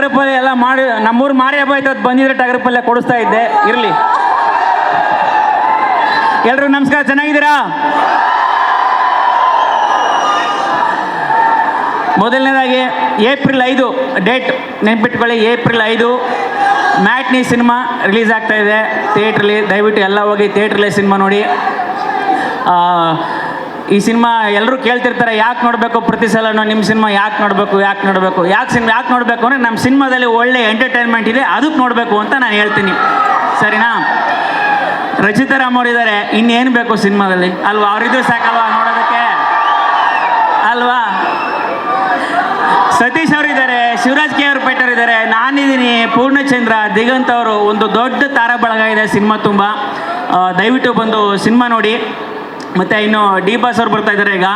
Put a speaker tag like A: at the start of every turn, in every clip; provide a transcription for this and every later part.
A: ಟಗರು ಪಲ್ಯ ಎಲ್ಲ ಮಾಡಿ ನಮ್ಮೂರು ಮಾರಿ ಹಬ್ಬ ಆಯ್ತು, ಬಂದಿದ್ರೆ ಟಗರು ಪಲ್ಯ ಕೊಡಿಸ್ತಾ ಇದ್ದೆ. ಇರಲಿ. ಎಲ್ರು ನಮಸ್ಕಾರ, ಚೆನ್ನಾಗಿದ್ದೀರಾ? ಮೊದಲನೇದಾಗಿ ಏಪ್ರಿಲ್ 5 ಡೇಟ್ ನೆನ್ಪಿಟ್ಕೊಳ್ಳಿ. ಏಪ್ರಿಲ್ 5 ಮ್ಯಾಟ್ನಿ ಸಿನಿಮಾ ರಿಲೀಸ್ ಆಗ್ತಾ ಇದೆ ಥಿಯೇಟ್ರಲ್ಲಿ. ದಯವಿಟ್ಟು ಎಲ್ಲ ಹೋಗಿ ಥಿಯೇಟ್ರಲ್ಲೇ ಸಿನಿಮಾ ನೋಡಿ. ಈ ಸಿನಿಮಾ ಎಲ್ಲರೂ ಕೇಳ್ತಿರ್ತಾರೆ, ಯಾಕೆ ನೋಡಬೇಕು ಪ್ರತಿ ಸಲನೂ ನಿಮ್ಮ ಸಿನಿಮಾ ಯಾಕೆ ನೋಡಬೇಕು ಯಾಕೆ ನೋಡಬೇಕು ಅಂದರೆ ನಮ್ಮ ಸಿನಿಮಾದಲ್ಲಿ ಒಳ್ಳೆ ಎಂಟರ್ಟೈನ್ಮೆಂಟ್ ಇದೆ, ಅದಕ್ಕೆ ನೋಡಬೇಕು ಅಂತ ನಾನು ಹೇಳ್ತೀನಿ. ಸರಿನಾ? ರಚಿತಾ ರಾಮ್ ಅವರಿದ್ದಾರೆ, ಇನ್ನೇನು ಬೇಕು ಸಿನಿಮಾದಲ್ಲಿ ಅಲ್ವಾ? ಅವರಿದ್ರು ಸಾಕಲ್ವಾ ನೋಡೋದಕ್ಕೆ ಅಲ್ವಾ? ಸತೀಶ್ ಅವರಿದ್ದಾರೆ, ಶಿವರಾಜ್ ಕೆ ಅವ್ರ ಪೇಟರ್ ಇದ್ದಾರೆ, ನಾನಿದ್ದೀನಿ, ಪೂರ್ಣಚಂದ್ರ, ದಿಗಂತ್ ಅವರು. ಒಂದು ದೊಡ್ಡ ತಾರಾ ಬಳಗ ಇದೆ ಸಿನಿಮಾ ತುಂಬ. ದಯವಿಟ್ಟು ಬಂದು ಸಿನಿಮಾ ನೋಡಿ. ಮತ್ತು ಇನ್ನು ಡಿ ಬಾಸ್ ಅವ್ರು ಬರ್ತಾ ಇದ್ದಾರೆ. ಈಗ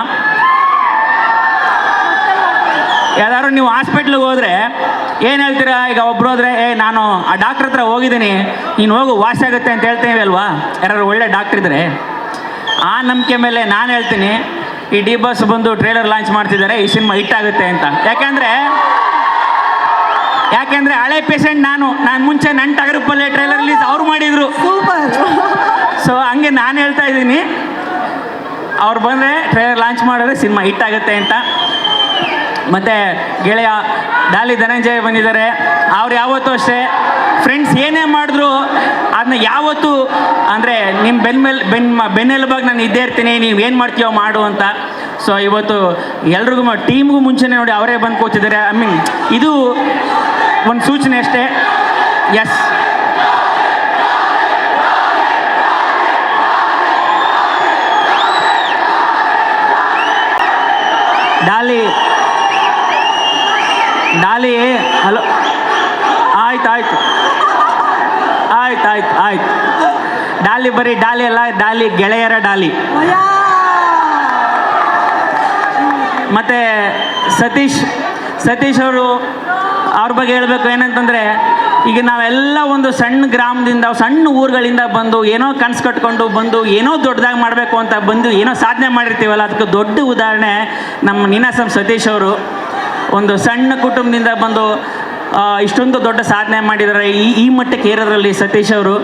A: ಯಾವ್ದಾದ್ರು ನೀವು ಹಾಸ್ಪಿಟ್ಲಿಗೆ ಹೋದರೆ ಏನು ಹೇಳ್ತೀರಾ? ಈಗ ಒಬ್ರು ಹೋದರೆ ನಾನು ಆ ಡಾಕ್ಟ್ರ್ ಹತ್ರ ಹೋಗಿದ್ದೀನಿ, ನೀನು ಹೋಗು ವಾಸಿ ಆಗುತ್ತೆ ಅಂತ ಹೇಳ್ತೇವೆ ಅಲ್ವಾ? ಯಾರು ಒಳ್ಳೆ ಡಾಕ್ಟ್ರ್ ಇದ್ದರೆ ಆ ನಂಬಿಕೆ ಮೇಲೆ ನಾನು ಹೇಳ್ತೀನಿ, ಈ ಡಿ ಬಾಸ್ ಬಂದು ಟ್ರೇಲರ್ ಲಾಂಚ್ ಮಾಡ್ತಿದ್ದಾರೆ, ಈ ಸಿನಿಮಾ ಹಿಟ್ ಆಗುತ್ತೆ ಅಂತ. ಯಾಕೆಂದರೆ ಹಳೆ ಪೇಷಂಟ್ ನಾನು ಮುಂಚೆ ನನ್ನ ಟಗರು ಪಲ್ಯ ಟ್ರೇಲರ್ ರಿಲೀಸ್ ಅವ್ರು ಮಾಡಿದರು. ಸೊ ಹಂಗೆ ನಾನು ಹೇಳ್ತಾ ಇದ್ದೀನಿ, ಅವ್ರು ಬಂದರೆ ಟ್ರೇಲರ್ ಲಾಂಚ್ ಮಾಡಿದ್ರೆ ಸಿನಿಮಾ ಹಿಟ್ ಆಗುತ್ತೆ ಅಂತ. ಮತ್ತು ಗೆಳೆಯ ಡಾಲಿ ಧನಂಜಯ್ ಬಂದಿದ್ದಾರೆ. ಅವ್ರು ಯಾವತ್ತೂ ಅಷ್ಟೇ ಫ್ರೆಂಡ್ಸ್ ಏನೇ ಮಾಡಿದ್ರು ಅದನ್ನ ಯಾವತ್ತೂ ಅಂದರೆ ನಿಮ್ಮ ಬೆನ್ನೆಲುಬಾಗಿ ನಾನು ಇದ್ದೇ ಇರ್ತೀನಿ, ನೀವು ಏನು ಮಾಡ್ತೀವೋ ಮಾಡು ಅಂತ. ಸೊ ಇವತ್ತು ಎಲ್ರಿಗೂ ಟೀಮ್ಗೂ ಮುಂಚೆನೇ ನೋಡಿ ಅವರೇ ಬಂದು ಕೂತಿದ್ದಾರೆ. ಐ ಮೀನ್ ಇದು ಒಂದು ಸೂಚನೆ ಅಷ್ಟೇ. ಎಸ್, ಡಾಲಿ ಹಲೋ, ಆಯ್ತು ಡಾಲಿ ಬರೀ ಡಾಲಿ ಅಲ್ಲ, ಡಾಲಿ ಗೆಳೆಯರ ಡಾಲಿ. ಮತ್ತು ಸತೀಶ್ ಅವರು ಅವ್ರ ಬಗ್ಗೆ ಹೇಳಬೇಕು ಏನಂತಂದರೆ, ಈಗ ನಾವೆಲ್ಲ ಒಂದು ಸಣ್ಣ ಗ್ರಾಮದಿಂದ, ಸಣ್ಣ ಊರುಗಳಿಂದ ಬಂದು ಏನೋ ಕನಸು ಕಟ್ಕೊಂಡು ಬಂದು ಏನೋ ದೊಡ್ಡದಾಗಿ ಮಾಡಬೇಕು ಅಂತ ಬಂದು ಏನೋ ಸಾಧನೆ ಮಾಡಿರ್ತೀವಲ್ಲ, ಅದಕ್ಕೆ ದೊಡ್ಡ ಉದಾಹರಣೆ ನಮ್ಮ ನೀನಾಸಂ ಸತೀಶ್ ಅವರು. ಒಂದು ಸಣ್ಣ ಕುಟುಂಬದಿಂದ ಬಂದು ಇಷ್ಟೊಂದು ದೊಡ್ಡ ಸಾಧನೆ ಮಾಡಿದ್ದಾರೆ. ಈ ಮಟ್ಟಕ್ಕೆ ಏರೋದ್ರಲ್ಲಿ ಸತೀಶ್ ಅವರು.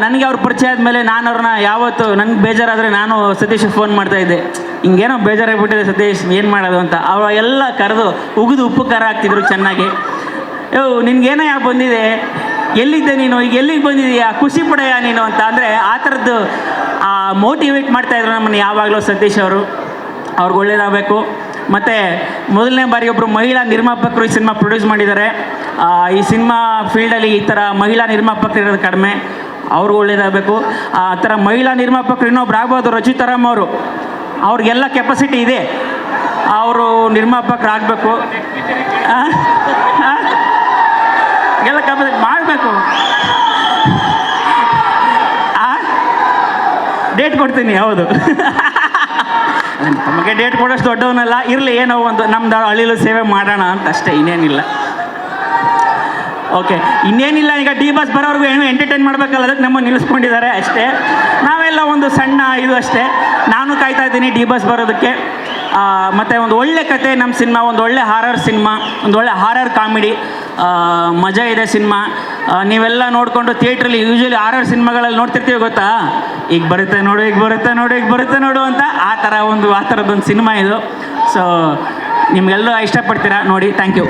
A: ನನಗೆ ಅವ್ರ ಪರಿಚಯ ಆದಮೇಲೆ ನಾನು ಅವ್ರನ್ನ ಯಾವತ್ತು ನನಗೆ ಬೇಜಾರಾದರೆ ನಾನು ಸತೀಶ್ ಫೋನ್ ಮಾಡ್ತಾಯಿದ್ದೆ, ಹಿಂಗೇನೋ ಬೇಜಾರಾಗಿಬಿಟ್ಟಿದೆ ಸತೀಶ್, ಏನು ಮಾಡೋದು ಅಂತ. ಅವರು ಎಲ್ಲ ಕರೆದು ಉಗಿದು ಉಪ್ಪು ಖಾರ ಹಾಕ್ತಿದ್ರು ಚೆನ್ನಾಗಿ. ನಿನ್ಗೇನೋ ಯಾವ ಬಂದಿದೆ, ಎಲ್ಲಿದ್ದೆ ನೀನು, ಈಗ ಎಲ್ಲಿಗೆ ಬಂದಿದೆಯಾ, ಖುಷಿ ಪಡೆಯ ನೀನು ಅಂತ. ಅಂದರೆ ಆ ಥರದ್ದು ಮೋಟಿವೇಟ್ ಮಾಡ್ತಾಯಿದ್ರು ನಮ್ಮನ್ನು ಯಾವಾಗಲೂ ಸತೀಶ್ ಅವರು. ಅವ್ರಿಗೆ ಒಳ್ಳೇದಾಗಬೇಕು. ಮತ್ತು ಮೊದಲನೇ ಬಾರಿ ಒಬ್ಬರು ಮಹಿಳಾ ನಿರ್ಮಾಪಕರು ಈ ಸಿನಿಮಾ ಪ್ರೊಡ್ಯೂಸ್ ಮಾಡಿದ್ದಾರೆ. ಈ ಸಿನಿಮಾ ಫೀಲ್ಡಲ್ಲಿ ಈ ಥರ ಮಹಿಳಾ ನಿರ್ಮಾಪಕರು ಇರೋದು ಕಡಿಮೆ, ಅವ್ರಿಗೂ ಒಳ್ಳೇದಾಗಬೇಕು. ಆ ಥರ ಮಹಿಳಾ ನಿರ್ಮಾಪಕರು ಇನ್ನೊಬ್ರು ಆಗ್ಬೋದು, ರಚಿತಾ ರಾಮ್ ಅವರು. ಅವ್ರಿಗೆಲ್ಲ ಕೆಪಾಸಿಟಿ ಇದೆ, ಅವರು ನಿರ್ಮಾಪಕರು ಆಗಬೇಕು, ಎಲ್ಲ ಕೆಪಾಸಿಟಿ ಮಾಡಬೇಕು. ಡೇಟ್ ಕೊಡ್ತೀನಿ, ಹೌದು. ನಮಗೆ ಡೇಟ್ ಕೊಡೋಷ್ಟು ದೊಡ್ಡವನಲ್ಲ, ಇರಲಿ ಏನೋ ಒಂದು ನಮ್ದು ಹಳ್ಳಿಲೂ ಸೇವೆ ಮಾಡೋಣ ಅಂತ ಅಷ್ಟೇ, ಇನ್ನೇನಿಲ್ಲ. ಓಕೆ, ಇನ್ನೇನಿಲ್ಲ. ಈಗ ಡಿ ಬಾಸ್ ಬರೋರ್ಗು ಏನೋ ಎಂಟರ್ಟೈನ್ ಮಾಡಬೇಕಲ್ಲ, ಅದಕ್ಕೆ ನಮ್ಮ ನಿಲ್ಲಿಸ್ಕೊಂಡಿದ್ದಾರೆ ಅಷ್ಟೇ. ನಾವೆಲ್ಲ ಒಂದು ಸಣ್ಣ ಇದು ಅಷ್ಟೇ. ನಾನು ಕಾಯ್ತಾ ಇದ್ದೀನಿ ಡಿ ಬಾಸ್ ಬರೋದಕ್ಕೆ. ಮತ್ತು ಒಂದು ಒಳ್ಳೆ ಕತೆ ನಮ್ಮ ಸಿನಿಮಾ, ಒಂದು ಒಳ್ಳೆ ಹಾರರ್ ಸಿನಿಮಾ, ಒಂದು ಒಳ್ಳೆ ಹಾರರ್ ಕಾಮಿಡಿ, ಮಜಾ ಇದೆ ಸಿನಿಮಾ. ನೀವೆಲ್ಲ ನೋಡಿಕೊಂಡು ಥಿಯೇಟ್ರಲ್ಲಿ ಯೂಶ್ವಲಿ ಹಾರರ್ ಸಿನಿಮಾಗಳಲ್ಲಿ ನೋಡ್ತಿರ್ತೀವಿ ಗೊತ್ತಾ, ಈಗ ಬರುತ್ತೆ ನೋಡು ಅಂತ. ಆ ಥರದ್ದೊಂದು ಸಿನಿಮಾ ಇದು. ಸೊ ನಿಮಗೆಲ್ಲ ಇಷ್ಟಪಡ್ತೀರಾ ನೋಡಿ. Thank you.